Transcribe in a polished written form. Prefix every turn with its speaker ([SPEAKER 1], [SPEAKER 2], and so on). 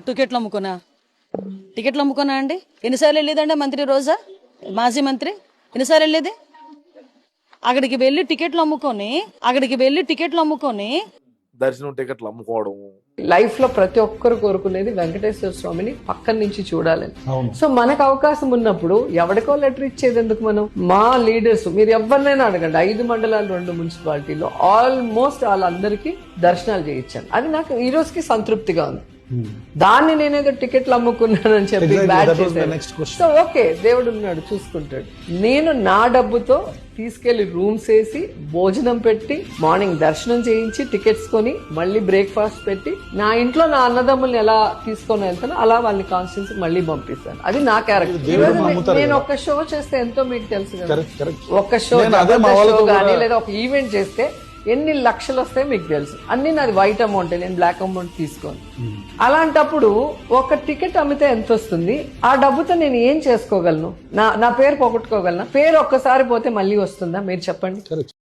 [SPEAKER 1] టికెట్లు అమ్ముకున్నా అండి? ఎన్నిసార్లు వెళ్ళేదండి మంత్రి రోజా, మాజీ మంత్రి? ఎన్నిసార్లు వెళ్ళేది? అక్కడికి వెళ్ళి టికెట్లు అమ్ముకొని
[SPEAKER 2] దర్శనం టికెట్లు అమ్ముకోవడం.
[SPEAKER 3] లైఫ్ లో ప్రతి ఒక్కరు కోరుకునేది వెంకటేశ్వర స్వామిని పక్కన నుంచి చూడాలని. సో మనకు అవకాశం ఉన్నప్పుడు ఎవరికో లెటర్ ఇచ్చేది ఎందుకు? మనం మా లీడర్స్, మీరు ఎవరినైనా అడగండి, 5 మండలాలు 2 మున్సిపాలిటీలో ఆల్మోస్ట్ వాళ్ళందరికీ దర్శనాలు చేయించాను. అది నాకు ఈ రోజుకి సంతృప్తిగా ఉంది. దాన్ని నేనేదో టికెట్లు అమ్ముకున్నానని చెప్పి బ్యాడ్ చేశాను. సో ఓకే, దేవుడు ఉన్నాడు, చూసుకుంటాడు. నేను నా డబ్బుతో తీసుకెళ్లి రూమ్స్ వేసి, భోజనం పెట్టి, మార్నింగ్ దర్శనం చేయించి, టికెట్స్ కొని, మళ్ళీ బ్రేక్ఫాస్ట్ పెట్టి, నా ఇంట్లో నా అన్నదమ్ముల్ని ఎలా తీసుకొని వెళ్తానో అలా వాళ్ళని కాన్స్టిట్యూన్సీ మళ్ళీ పంపిస్తాను. అది నా క్యారెక్టర్. నేను ఒక షో చేస్తే ఎంతో మీకు తెలుసు కదా, ఒక షో కానీ లేదా ఒక ఈవెంట్ చేస్తే ఎన్ని లక్షలు వస్తాయో మీకు తెలుసు. అన్ని నాది వైట్ అమౌంట్, నేను బ్లాక్ అమౌంట్ తీసుకోను. అలాంటప్పుడు ఒక టికెట్ అమ్మితే ఎంత వస్తుంది? ఆ డబ్బుతో నేను ఏం చేసుకోగలను? నా పేరు పోగొట్టుకోగలనా? పేరు ఒక్కసారి పోతే మళ్ళీ వస్తుందా? మీరు చెప్పండి.